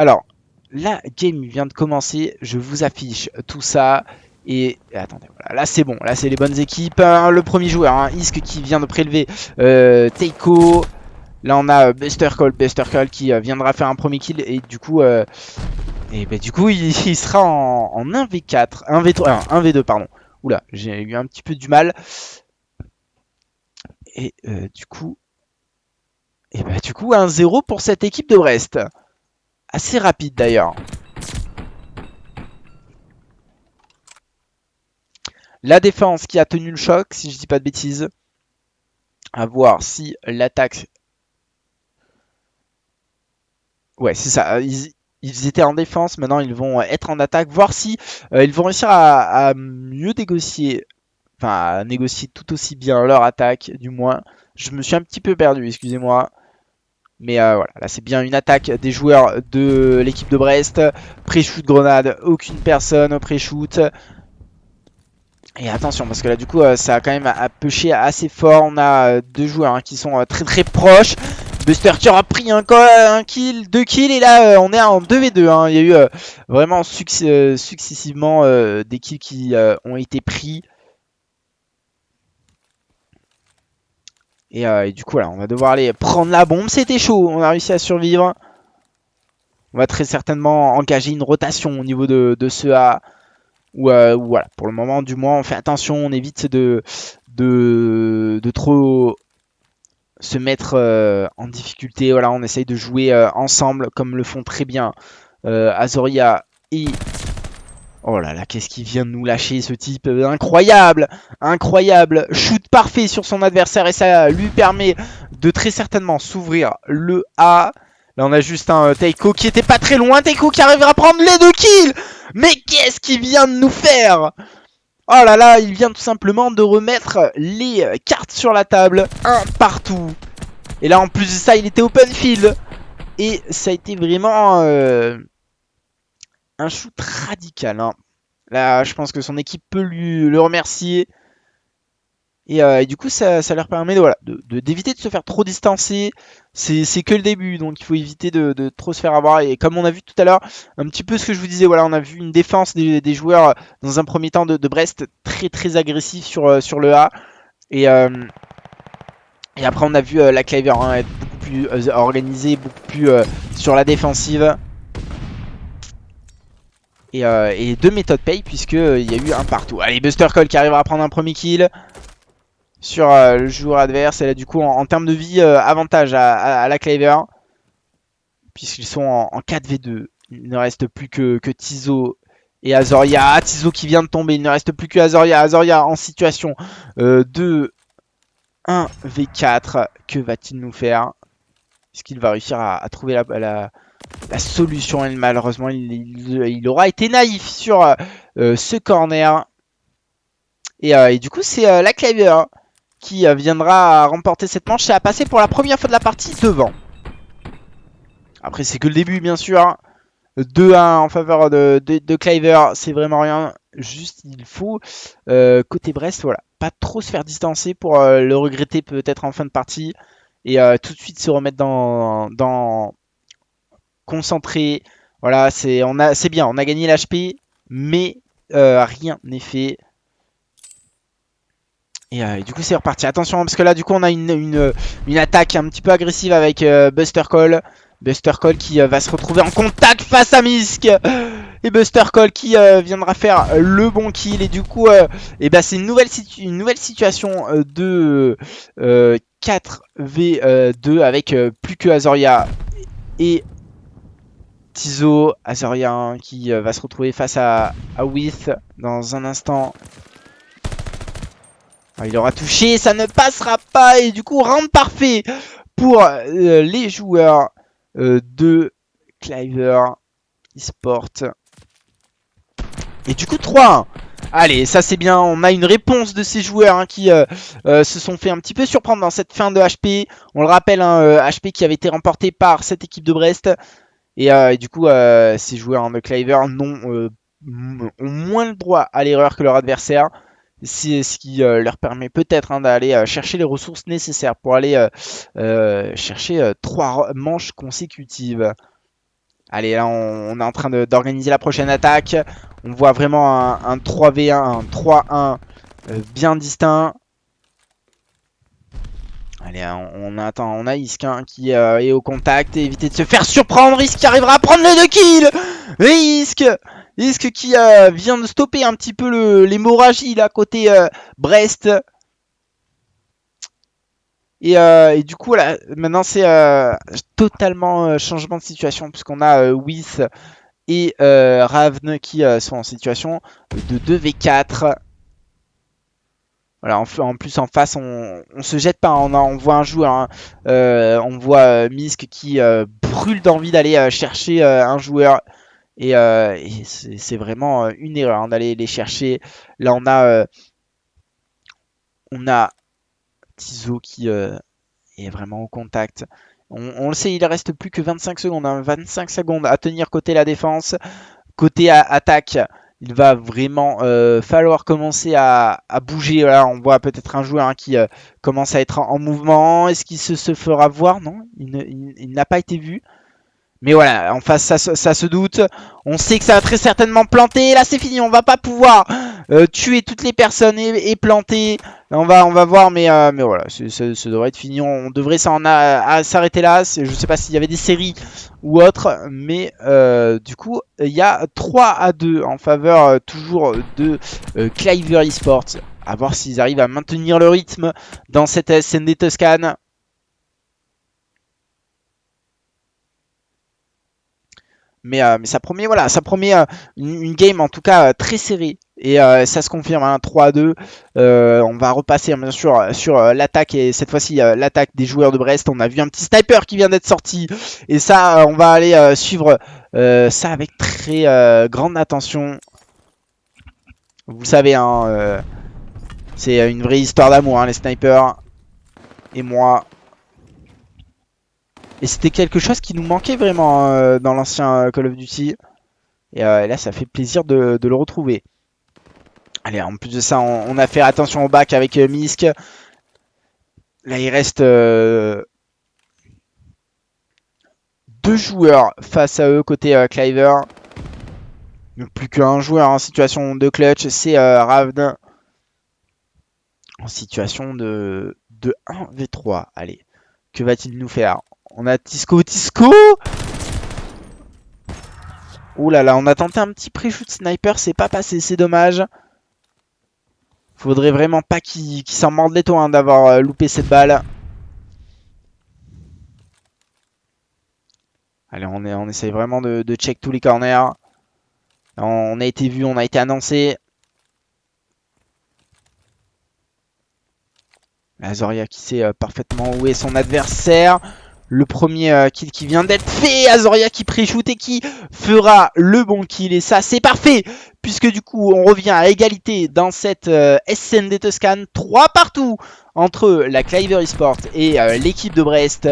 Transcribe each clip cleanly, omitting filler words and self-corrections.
Alors, la game vient de commencer. Je vous affiche tout ça. Et attendez, voilà, là c'est bon. Là c'est les bonnes équipes. Le premier joueur, Isk qui vient de prélever Teiko. Là on a Buster Call qui viendra faire un premier kill. Et du coup, il sera en 1v4. 1v3, 1v2, pardon. Oula, j'ai eu un petit peu du mal. Et du coup 1-0 pour cette équipe de Brest. Assez rapide d'ailleurs. La défense qui a tenu le choc, si je dis pas de bêtises. À voir si l'attaque... Ouais, c'est ça. Ils étaient en défense, maintenant ils vont être en attaque. Voir si ils vont réussir à mieux négocier. Enfin, à négocier tout aussi bien leur attaque, du moins. Je me suis un petit peu perdu, excusez-moi. Mais voilà, là c'est bien une attaque des joueurs de l'équipe de Brest. Pré-shoot grenade, aucune personne au pré-shoot. Et attention, parce que là du coup ça a quand même à pusher assez fort. On a deux joueurs qui sont très très proches. Buster qui aura pris un kill, deux kills. Et là on est en 2v2. Il y a eu vraiment successivement des kills qui ont été pris. Et du coup là on va devoir aller prendre la bombe. C'était chaud, on a réussi à survivre. On va très certainement engager une rotation au niveau de ce A. Voilà, pour le moment du moins on fait attention, on évite de trop se mettre en difficulté. Voilà, on essaye de jouer ensemble comme le font très bien Azoria et... Oh là là, qu'est-ce qu'il vient de nous lâcher ce type, incroyable, incroyable, shoot parfait sur son adversaire et ça lui permet de très certainement s'ouvrir le A. Là on a juste un Teiko qui était pas très loin, Teiko qui arrivera à prendre les deux kills. Mais qu'est-ce qu'il vient de nous faire? Oh là là, il vient tout simplement de remettre les cartes sur la table, un partout. Et là en plus de ça, il était open field. Et ça a été vraiment un shoot radical. Là, je pense que son équipe peut le remercier. Et du coup, ça leur permet d'éviter de se faire trop distancer. C'est que le début, donc il faut éviter de trop se faire avoir. Et comme on a vu tout à l'heure, un petit peu ce que je vous disais, voilà, on a vu une défense des joueurs dans un premier temps de Brest très très agressif sur le A. Et, et après, on a vu la Claver être beaucoup plus organisée, beaucoup plus sur la défensive. Et deux méthodes paye, puisqu'il y a eu un partout. Allez, Buster Call qui arrivera à prendre un premier kill sur le joueur adverse. Et là, du coup, en termes de vie, avantage à la Claver, puisqu'ils sont en 4v2. Il ne reste plus que Tizo et Azoria. Tizo qui vient de tomber. Il ne reste plus que Azoria. Azoria en situation de 1v4. Que va-t-il nous faire? Est-ce qu'il va réussir à trouver la solution? Et malheureusement, il aura été naïf sur ce corner. Et du coup, c'est la Claver qui viendra remporter cette manche et à passer pour la première fois de la partie devant. Après, c'est que le début, bien sûr. 2-1 en faveur de Claver, c'est vraiment rien. Juste, il faut, côté Brest, voilà, pas trop se faire distancer pour le regretter peut-être en fin de partie. Et tout de suite se remettre dans concentré. Voilà, c'est bien, on a gagné l'HP, mais rien n'est fait. Et du coup, c'est reparti. Attention, parce que là, du coup, on a une attaque un petit peu agressive avec Buster Call. Buster Call qui va se retrouver en contact face à Misk. Et Buster Call qui viendra faire le bon kill. Et du coup, c'est une nouvelle situation de 4v2 avec plus que Azoria et Tizo. Azoria qui va se retrouver face à With dans un instant. Il aura touché, ça ne passera pas. Et du coup, round parfait pour les joueurs de Claver eSport. Et du coup, 3-1. Allez, ça c'est bien. On a une réponse de ces joueurs qui se sont fait un petit peu surprendre dans cette fin de HP. On le rappelle, HP qui avait été remporté par cette équipe de Brest. Et du coup, ces joueurs de Claver ont moins le droit à l'erreur que leur adversaire. C'est ce qui leur permet peut-être d'aller chercher les ressources nécessaires pour aller chercher 3 manches consécutives. Allez, là, on est en train d'organiser la prochaine attaque. On voit vraiment un 3v1, un 3-1 bien distinct. Allez, on a Isk hein, qui est au contact et éviter de se faire surprendre. Isk qui arrivera à prendre les 2 kills. Et Isk qui vient de stopper un petit peu l'hémorragie là côté Brest. Et du coup, voilà, maintenant c'est totalement changement de situation puisqu'on a Whis et Ravn qui sont en situation de 2v4. Voilà, en plus en face on se jette pas, on voit un joueur, hein. On voit Misk qui brûle d'envie d'aller chercher un joueur et c'est vraiment une erreur hein, d'aller les chercher. Là on a Tizo qui est vraiment au contact. On le sait, il reste plus que 25 secondes, hein, 25 secondes à tenir côté la défense. Côté attaque, il va vraiment falloir commencer à bouger. Voilà, on voit peut-être un joueur hein, qui commence à être en mouvement. Est-ce qu'il se fera voir? Non, il n'a pas été vu. Mais voilà, en face, ça se doute. On sait que ça va très certainement planter. Là, c'est fini. On va pas pouvoir tuer toutes les personnes et planter. On va voir, mais voilà, ça devrait être fini. On devrait s'arrêter là. Je sais pas s'il y avait des séries ou autre, mais du coup, il y a 3-2 en faveur toujours de Cliver Esports. À voir s'ils arrivent à maintenir le rythme dans cette SND Toscane. Mais ça promet, voilà, ça promet une game en tout cas très serrée. Et ça se confirme, hein, 3-2. On va repasser bien sûr sur l'attaque et cette fois-ci l'attaque des joueurs de Brest. On a vu un petit sniper qui vient d'être sorti. Et ça, on va aller suivre ça avec très grande attention. Vous le savez, hein, c'est une vraie histoire d'amour, hein, les snipers. Et moi. Et c'était quelque chose qui nous manquait vraiment dans l'ancien Call of Duty. Et là, ça fait plaisir de le retrouver. Allez, en plus de ça, on a fait attention au bac avec Misk. Là, il reste 2 joueurs face à eux côté Cliver. Plus qu'un joueur en situation de clutch, c'est Ravn. En situation de 1v3. Allez, que va-t-il nous faire? On a Tisco. Ouh là là, on a tenté un petit pré-shoot sniper, c'est pas passé, c'est dommage. Faudrait vraiment pas qu'il s'en morde les doigts hein, d'avoir loupé cette balle. Allez, on essaye vraiment de check tous les corners. On a été vu, on a été annoncé. Azoria qui sait parfaitement où est son adversaire. Le premier kill qui vient d'être fait. Azoria qui pré-shoot et qui fera le bon kill. Et ça, c'est parfait. Puisque du coup, on revient à égalité dans cette SND Toscane. 3 partout entre la Cliver Esports et l'équipe de Brest.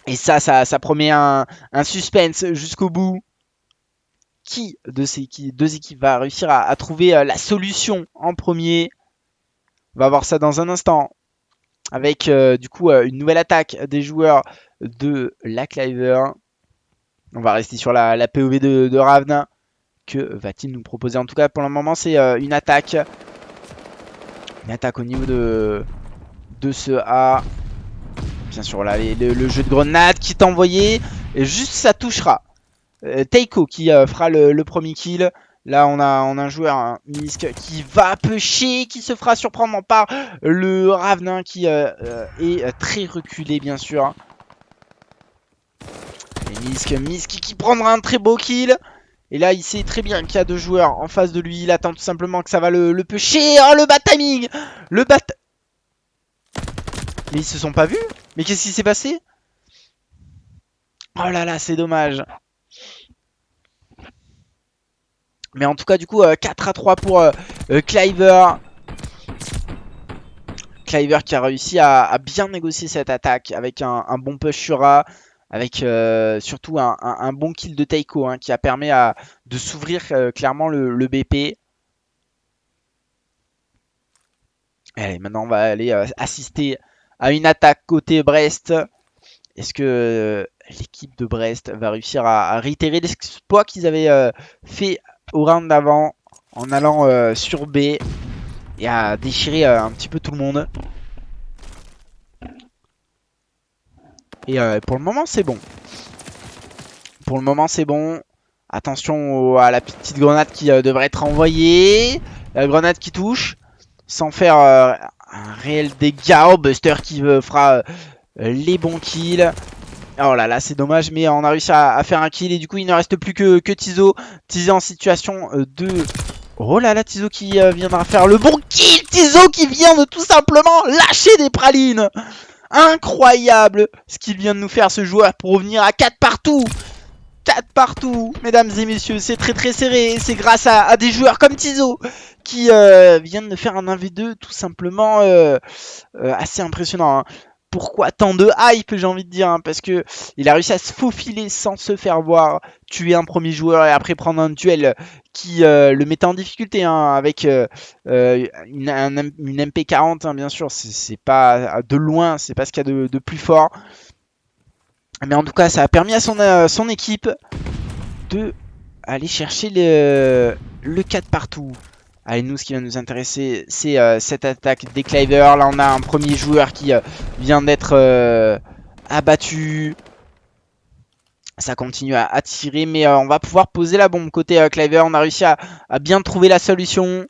Et ça promet un suspense jusqu'au bout. Qui de ces 2 équipes va réussir à trouver la solution en premier? On va voir ça dans un instant. Avec du coup une nouvelle attaque des joueurs de la Cliver. On va rester sur la POV de Ravn. Que va-t-il nous proposer? En tout cas pour le moment c'est une attaque. Une attaque au niveau de ce A. Bien sûr là le jeu de grenade qui est envoyé. Et juste ça touchera. Teiko qui fera le premier kill. Là, on a un joueur, un Misk, qui va pêcher, qui se fera surprendre par le Ravn qui est très reculé, bien sûr. Et Misk qui prendra un très beau kill. Et là, il sait très bien qu'il y a 2 joueurs en face de lui. Il attend tout simplement que ça va le pêcher. Oh, le bad timing! Mais ils se sont pas vus? Mais qu'est-ce qui s'est passé? Oh là là, c'est dommage. Mais en tout cas, du coup, 4-3 pour Cliver. Cliver qui a réussi à bien négocier cette attaque avec un bon push sur A. Avec surtout un bon kill de Teiko hein, qui a permis de s'ouvrir clairement le BP. Allez, maintenant on va aller assister à une attaque côté Brest. Est-ce que l'équipe de Brest va réussir à réitérer l'exploit qu'ils avaient fait au round d'avant en allant sur B et à déchirer un petit peu tout le monde. Et pour le moment, c'est bon. Pour le moment, c'est bon. Attention à la petite grenade qui devrait être envoyée. La grenade qui touche sans faire un réel dégât. Oh, Buster qui fera les bons kills. Oh là là, c'est dommage, mais on a réussi à faire un kill. Et du coup, il ne reste plus que Tizo. Tizo en situation de... Oh là là, Tizo qui viendra faire le bon kill. Tizo qui vient de tout simplement lâcher des pralines. Incroyable ce qu'il vient de nous faire ce joueur pour revenir à 4 partout. 4 partout, mesdames et messieurs, c'est très très serré. Et c'est grâce à des joueurs comme Tizo qui viennent de faire un 1v2 tout simplement assez impressionnant. Hein. Pourquoi tant de hype, j'ai envie de dire, hein, parce que il a réussi à se faufiler sans se faire voir, tuer un premier joueur et après prendre un duel qui le mettait en difficulté hein, avec une MP40, hein, bien sûr, c'est pas de loin, c'est pas ce qu'il y a de plus fort. Mais en tout cas, ça a permis à son équipe de aller chercher le 4 partout. Allez, nous, ce qui va nous intéresser, c'est cette attaque des Cliver. Là, on a un premier joueur qui vient d'être abattu. Ça continue à tirer, mais on va pouvoir poser la bombe côté Cliver. On a réussi à bien trouver la solution.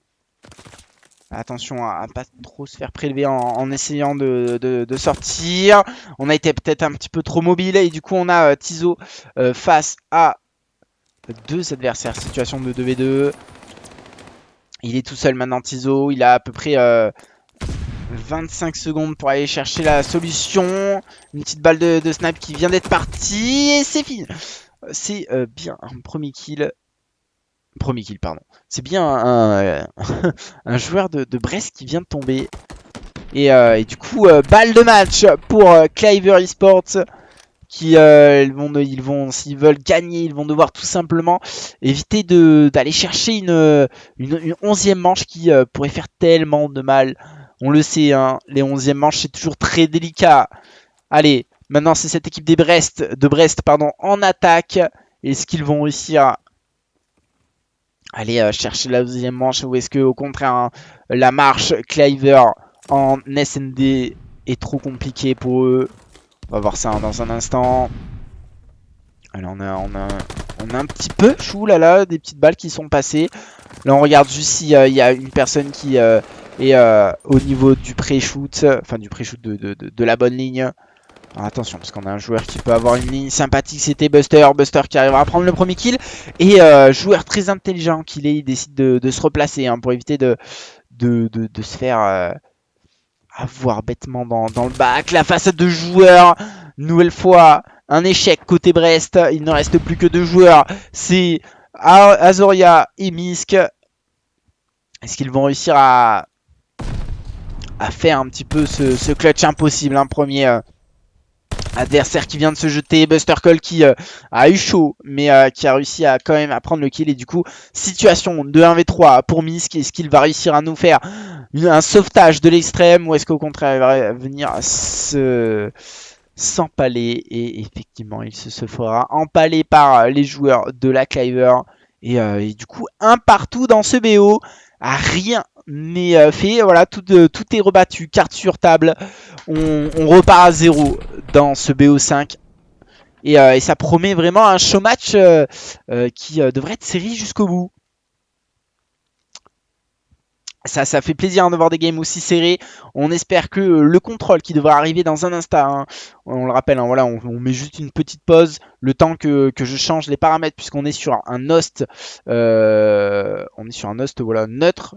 Attention à pas trop se faire prélever en essayant de sortir. On a été peut-être un petit peu trop mobile et du coup on a Tizo face à deux adversaires. Situation de 2v2. Il est tout seul maintenant Tizo. Il a à peu près 25 secondes pour aller chercher la solution. Une petite balle de snipe qui vient d'être partie. Et c'est fini. C'est bien un premier kill. Premier kill, pardon. C'est bien un joueur de Brest qui vient de tomber. Et du coup, balle de match pour Cliver Esports. Qui ils vont s'ils veulent gagner, ils vont devoir tout simplement éviter d'aller chercher une 11e manche qui pourrait faire tellement de mal. On le sait, hein, les 11e manches c'est toujours très délicat. Allez, maintenant c'est cette équipe de Brest en attaque. Est-ce qu'ils vont réussir à aller chercher la 12e manche ou est-ce que au contraire hein, la marche Cliver en SND est trop compliquée pour eux? On va voir ça hein, dans un instant. Alors on a un petit peu chou là, des petites balles qui sont passées. Là on regarde juste s'il y a une personne qui est au niveau du pré-shoot, enfin du pré-shoot de la bonne ligne. Alors attention parce qu'on a un joueur qui peut avoir une ligne sympathique, c'était Buster. Buster qui arrivera à prendre le premier kill. Et joueur très intelligent qu'il est, il décide de se replacer hein, pour éviter de se faire avoir bêtement dans le bac. La face de joueurs, nouvelle fois un échec côté Brest. Il ne reste plus que deux joueurs, c'est Azoria et Misk. Est-ce qu'ils vont réussir à faire un petit peu ce clutch impossible? Un premier adversaire qui vient de se jeter, Buster Call qui a eu chaud mais qui a réussi à quand même à prendre le kill. Et du coup situation de 1v3 pour Misk. Est-ce qu'il va réussir à nous faire un sauvetage de l'extrême ou est-ce qu'au contraire il va venir s'empaler? Et effectivement il se fera empaler par les joueurs de la Cliver. Et du coup un partout dans ce BO. Rien n'est fait, voilà, tout est rebattu, carte sur table. On repart à 0 dans ce BO5. Et ça promet vraiment un show match qui devrait être serré jusqu'au bout. Ça fait plaisir de voir des games aussi serrés. On espère que le contrôle qui devra arriver dans un instant, hein, on le rappelle, hein, voilà, on met juste une petite pause, le temps que je change les paramètres puisqu'on est sur un host, voilà, neutre.